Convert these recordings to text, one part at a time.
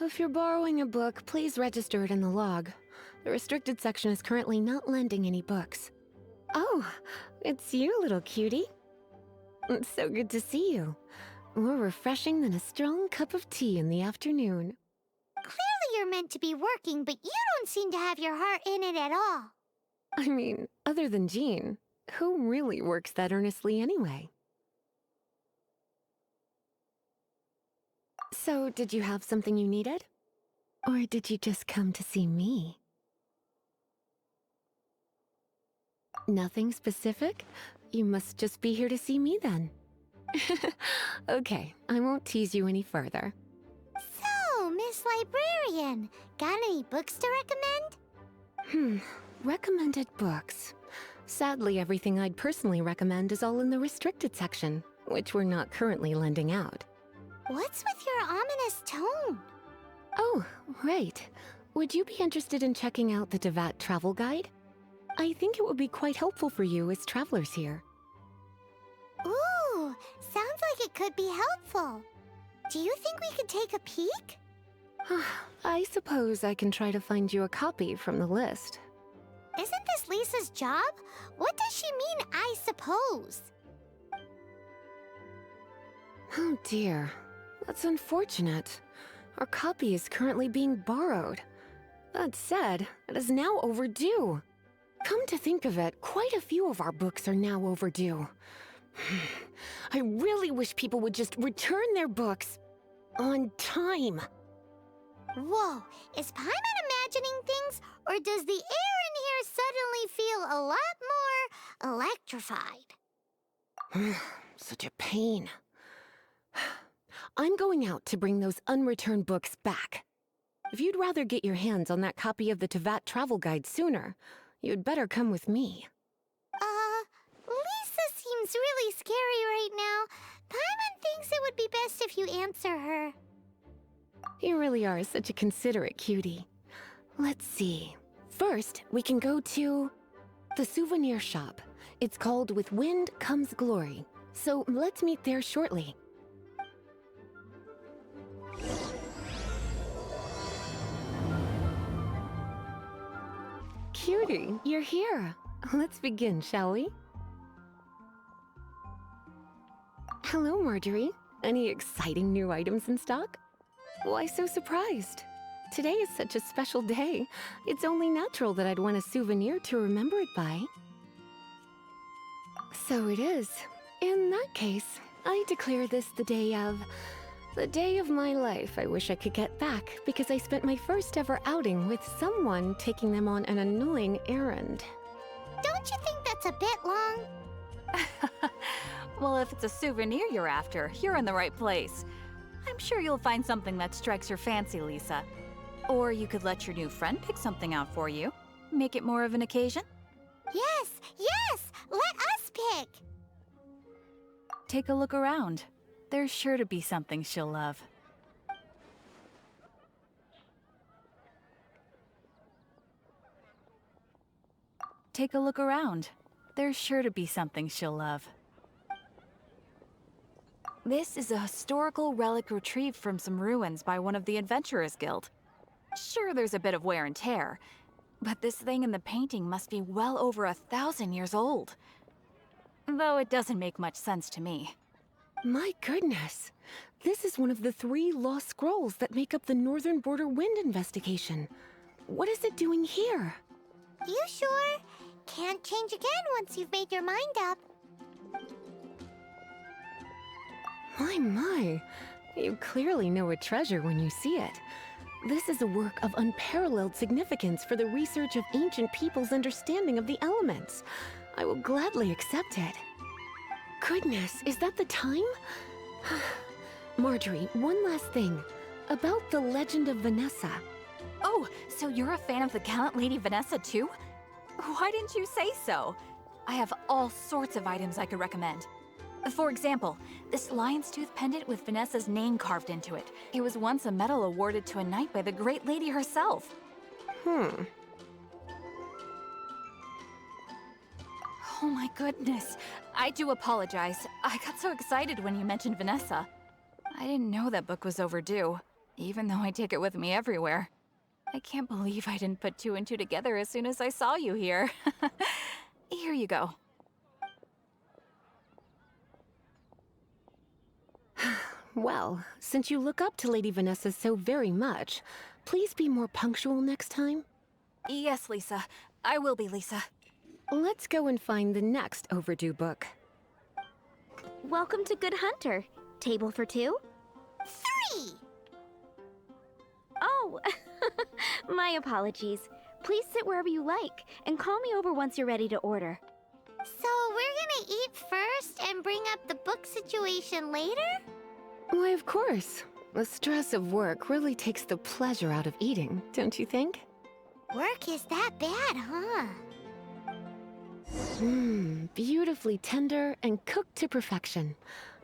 If you're borrowing a book, please register it in the log. The restricted section is currently not lending any books. Oh, it's you, little cutie. It's so good to see you. More refreshing than a strong cup of tea in the afternoon. Clearly you're meant to be working, but you don't seem to have your heart in it at all. I mean, other than Jean, who really works that earnestly anyway? So, did you have something you needed? Or did you just come to see me? Nothing specific? You must just be here to see me then. Okay, I won't tease you any further. So, Miss Librarian, got any books to recommend? Recommended books. Sadly, everything I'd personally recommend is all in the restricted section, which we're not currently lending out. What's with your ominous tone? Oh, right. Would you be interested in checking out the Devat travel guide? I think it would be quite helpful for you as travelers here. Ooh, sounds like it could be helpful. Do you think we could take a peek? I suppose I can try to find you a copy from the list. Isn't this Lisa's job? What does she mean, I suppose? Oh dear, that's unfortunate. Our copy is currently being borrowed. That said, it is now overdue. Come to think of it, quite a few of our books are now overdue. I really wish people would just return their books on time. Whoa, is Paimon imagining things, or does the air in here suddenly feel a lot more electrified? Such a pain. I'm going out to bring those unreturned books back. If you'd rather get your hands on that copy of the Tevat travel guide sooner, you'd better come with me. Lisa seems really scary right now. Paimon thinks it would be best if you answer her. You really are such a considerate cutie. Let's see. First, we can go to the souvenir shop. It's called With Wind Comes Glory. So let's meet there shortly. Cutie, you're here. Let's begin, shall we? Hello, Marjorie. Any exciting new items in stock? Why so surprised? Today is such a special day. It's only natural that I'd want a souvenir to remember it by. So it is. In that case, I declare this the day of my life I wish I could get back because I spent my first ever outing with someone taking them on an annoying errand. Don't you think that's a bit long? Well, if it's a souvenir you're after, you're in the right place. I'm sure you'll find something that strikes your fancy, Lisa. Or you could let your new friend pick something out for you. Make it more of an occasion. Yes, yes! Let us pick! Take a look around. There's sure to be something she'll love. Take a look around. There's sure to be something she'll love. This is a historical relic retrieved from some ruins by one of the Adventurers Guild. Sure, there's a bit of wear and tear, but this thing in the painting must be well over 1,000 years old. Though it doesn't make much sense to me. My goodness! This is one of the 3 lost scrolls that make up the Northern Border Wind investigation. What is it doing here? You sure? Can't change again once you've made your mind up. My, you clearly know a treasure when you see it. This is a work of unparalleled significance for the research of ancient people's understanding of the elements. I will gladly accept it. Goodness, is that the time? Marjorie, one last thing. About the legend of Vanessa. Oh, so you're a fan of the gallant Lady Vanessa too? Why didn't you say so? I have all sorts of items I could recommend. For example, this lion's tooth pendant with Vanessa's name carved into it. It was once a medal awarded to a knight by the great lady herself. Hmm. Oh my goodness. I do apologize. I got so excited when you mentioned Vanessa. I didn't know that book was overdue. even though I take it with me everywhere. I can't believe I didn't put two and two together as soon as I saw you here. Here you go. Well, since you look up to Lady Vanessa so very much, please be more punctual next time. Yes, Lisa. I will be, Lisa. Let's go and find the next overdue book. Welcome to Good Hunter. Table for two? 3! Oh, my apologies. Please sit wherever you like, and call me over once you're ready to order. So we're gonna eat first and bring up the book situation later? Why, of course. The stress of work really takes the pleasure out of eating, don't you think? Work is that bad, huh? Beautifully tender and cooked to perfection.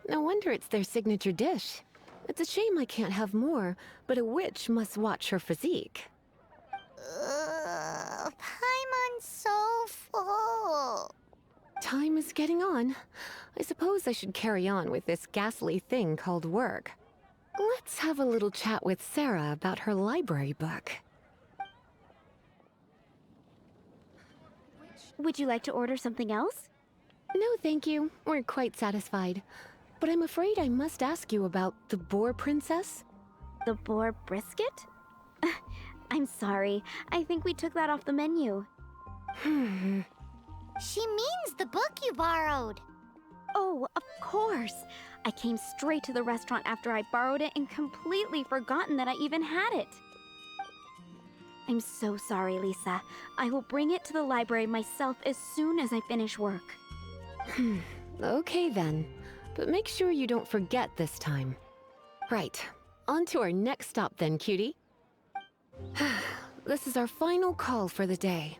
No wonder it's their signature dish. It's a shame I can't have more, but a witch must watch her physique. Paimon's so full. Time is getting on. I suppose I should carry on with this ghastly thing called work. Let's have a little chat with Sarah about her library book. Would you like to order something else? No, thank you. We're quite satisfied. But I'm afraid I must ask you about the Boar Princess. The boar brisket? I'm sorry. I think we took that off the menu. She means the book you borrowed. Oh, of course. I came straight to the restaurant after I borrowed it and completely forgotten that I even had it. I'm so sorry, Lisa. I will bring it to the library myself as soon as I finish work. Okay then. But make sure you don't forget this time. Right. On to our next stop then, cutie. This is our final call for the day.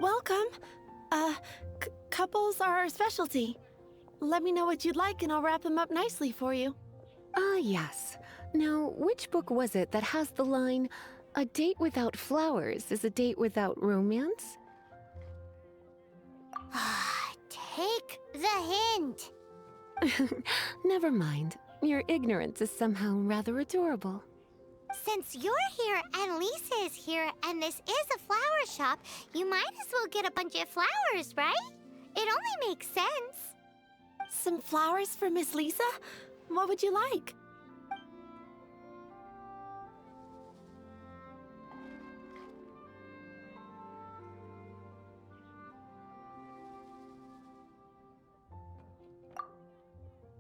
Welcome. Couples are our specialty. Let me know what you'd like and I'll wrap them up nicely for you. Ah, yes. Now, which book was it that has the line, "A date without flowers is a date without romance"? Take the hint. Never mind. Your ignorance is somehow rather adorable. Since you're here and Lisa is here and this is a flower shop, you might as well get a bunch of flowers, right? It only makes sense. Some flowers for Miss Lisa? What would you like?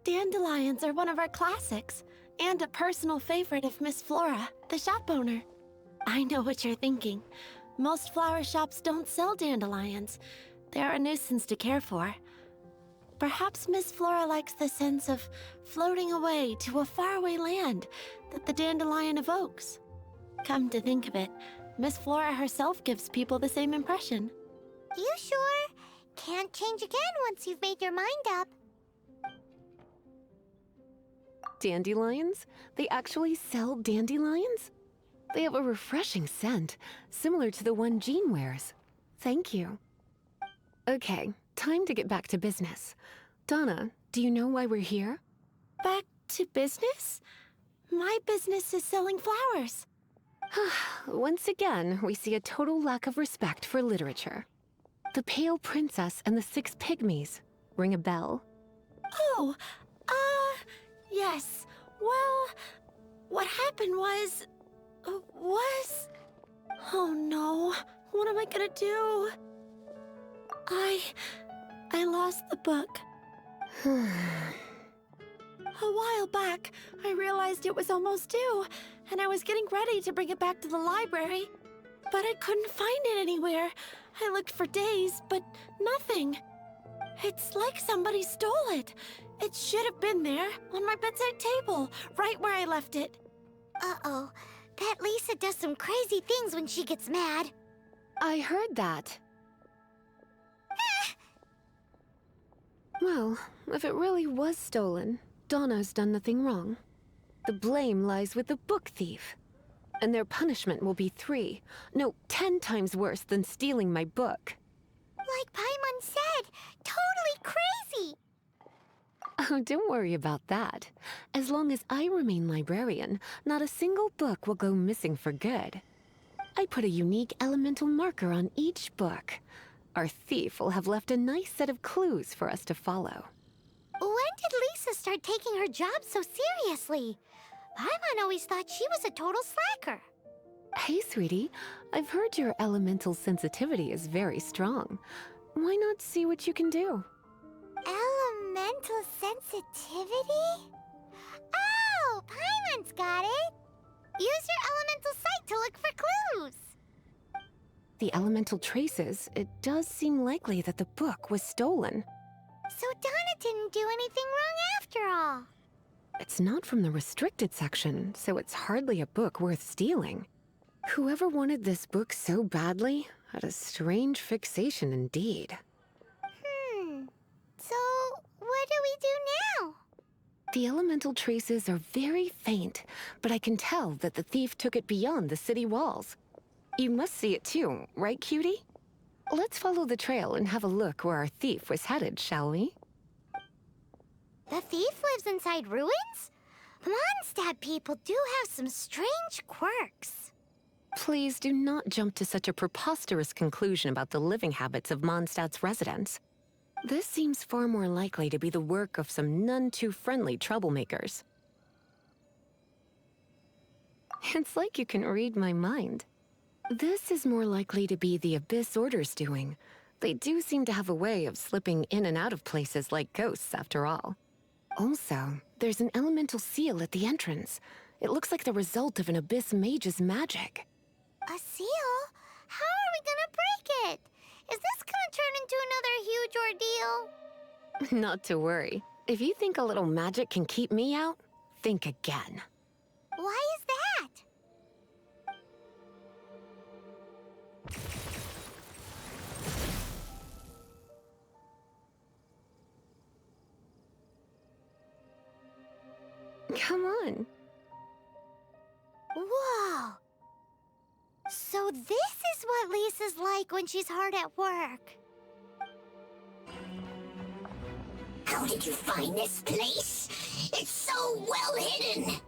Dandelions are one of our classics, and a personal favorite of Miss Flora, the shop owner. I know what you're thinking. Most flower shops don't sell dandelions. They're a nuisance to care for. Perhaps Miss Flora likes the sense of floating away to a faraway land that the dandelion evokes. Come to think of it, Miss Flora herself gives people the same impression. You sure? Can't change again once you've made your mind up. Dandelions? They actually sell dandelions? They have a refreshing scent, similar to the one Jean wears. Thank you. Okay, time to get back to business. Donna, do you know why we're here? Back to business? My business is selling flowers. Once again, we see a total lack of respect for literature. The Pale Princess and the Six Pygmies. Ring a bell? Oh, yes. Well, what happened was... Oh no, what am I gonna do? I lost the book. A while back, I realized it was almost due, and I was getting ready to bring it back to the library. But I couldn't find it anywhere. I looked for days, but nothing. It's like somebody stole it. It should have been there, on my bedside table, right where I left it. Uh-oh. Bet Lisa does some crazy things when she gets mad. I heard that. Well, if it really was stolen, Donna's done nothing wrong. The blame lies with the book thief. And their punishment will be 10 times worse than stealing my book. Like Paimon said, totally crazy. Oh, don't worry about that. As long as I remain librarian, not a single book will go missing for good. I put a unique elemental marker on each book. Our thief will have left a nice set of clues for us to follow. When did Lisa start taking her job so seriously? Paimon always thought she was a total slacker. Hey, sweetie, I've heard your elemental sensitivity is very strong. Why not see what you can do? Elemental sensitivity? Oh, Paimon's got it! Use your elemental sight to look for clues! The elemental traces, it does seem likely that the book was stolen. So Donna didn't do anything wrong after all. It's not from the restricted section, so it's hardly a book worth stealing. Whoever wanted this book so badly had a strange fixation indeed. So what do we do now? The elemental traces are very faint, but I can tell that the thief took it beyond the city walls. You must see it too, right, cutie? Let's follow the trail and have a look where our thief was headed, shall we? The thief lives inside ruins? Mondstadt people do have some strange quirks. Please do not jump to such a preposterous conclusion about the living habits of Mondstadt's residents. This seems far more likely to be the work of some none-too-friendly troublemakers. It's like you can read my mind. This is more likely to be the Abyss Order's doing. They do seem to have a way of slipping in and out of places like ghosts, after all. Also, there's an elemental seal at the entrance. It looks like the result of an Abyss mage's magic. A seal? How are we gonna break it? Is this gonna turn into another huge ordeal? Not to worry. If you think a little magic can keep me out, think again. Why is that? Come on. Whoa! So this is what Lisa's like when she's hard at work. How did you find this place? It's so well hidden!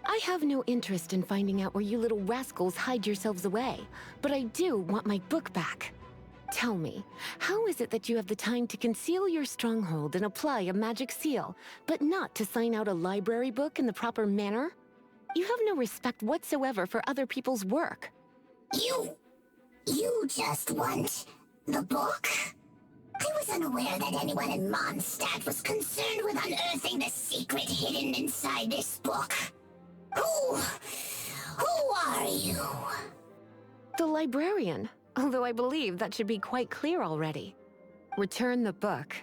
I have no interest in finding out where you little rascals hide yourselves away, but I do want my book back. Tell me, how is it that you have the time to conceal your stronghold and apply a magic seal, but not to sign out a library book in the proper manner? You have no respect whatsoever for other people's work. You just want the book? I was unaware that anyone in Mondstadt was concerned with unearthing the secret hidden inside this book. Who are you? The librarian, although I believe that should be quite clear already. Return the book.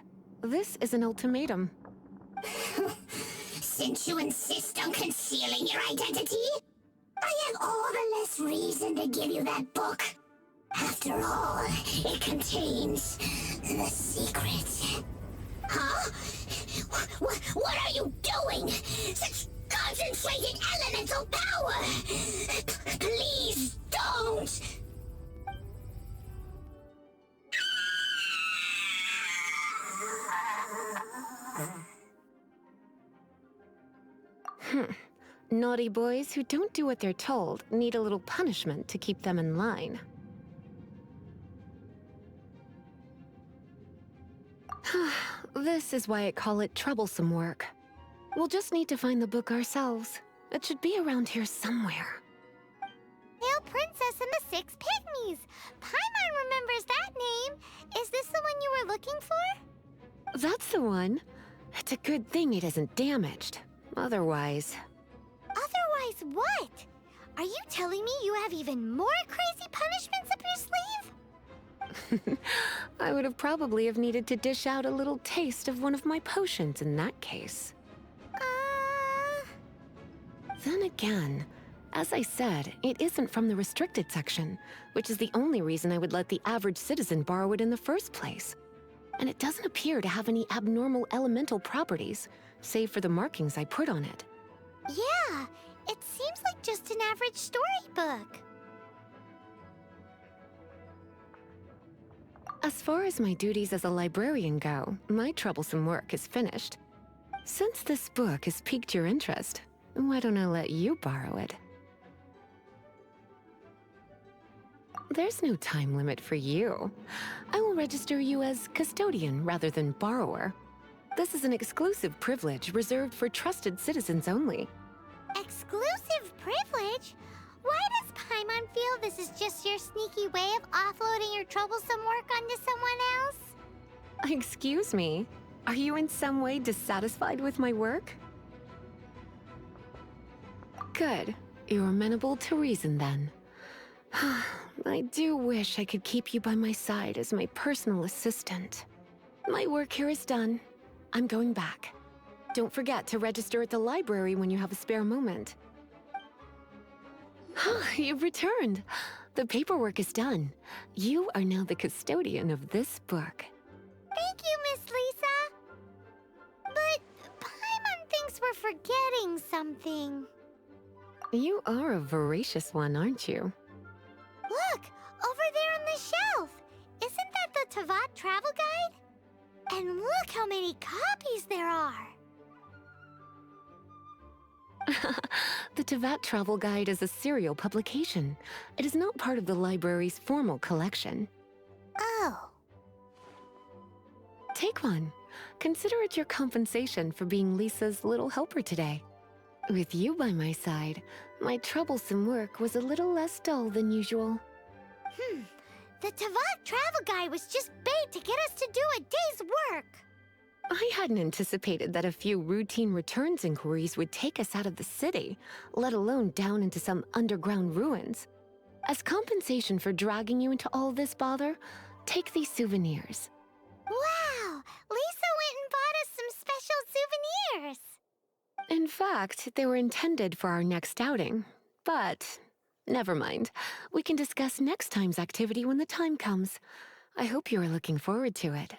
This is an ultimatum. Since you insist on concealing your identity, I have all the less reason to give you that book. After all, it contains the secret. Huh? What are you doing? Such concentrated elemental power! Please don't! Naughty boys who don't do what they're told need a little punishment to keep them in line. This is why I call it troublesome work. We'll just need to find the book ourselves. It should be around here somewhere. Pale Princess and the Six Pygmies! Paimon remembers that name! Is this the one you were looking for? That's the one. It's a good thing it isn't damaged. Otherwise... Otherwise what? Are you telling me you have even more crazy punishments up your sleeve? I would have probably have needed to dish out a little taste of one of my potions in that case. Then again, as I said, it isn't from the restricted section, which is the only reason I would let the average citizen borrow it in the first place. And it doesn't appear to have any abnormal elemental properties, save for the markings I put on it. Yeah, it seems like just an average storybook. As far as my duties as a librarian go, my troublesome work is finished. Since this book has piqued your interest, why don't I let you borrow it? There's no time limit for you. I will register you as custodian rather than borrower. This is an exclusive privilege reserved for trusted citizens only. Exclusive privilege? Why does Paimon feel this is just your sneaky way of offloading your troublesome work onto someone else? Excuse me, are you in some way dissatisfied with my work? Good. You're amenable to reason then. I do wish I could keep you by my side as my personal assistant. My work here is done. I'm going back. Don't forget to register at the library when you have a spare moment. You've returned. The paperwork is done. You are now the custodian of this book. Thank you, Miss Lisa. But Paimon thinks we're forgetting something. You are a voracious one, aren't you? Look, over there on the shelf. Isn't that the Tavat travel guide? And look how many copies there are. The Tavat Travel Guide is a serial publication. It is not part of the library's formal collection. Oh. Take one. Consider it your compensation for being Lisa's little helper today. With you by my side, my troublesome work was a little less dull than usual. The Tavat travel guide was just bait to get us to do a day's work. I hadn't anticipated that a few routine returns inquiries would take us out of the city, let alone down into some underground ruins. As compensation for dragging you into all this bother, take these souvenirs. Wow! Lisa went and bought us some special souvenirs. In fact, they were intended for our next outing, but never mind. We can discuss next time's activity when the time comes. I hope you are looking forward to it.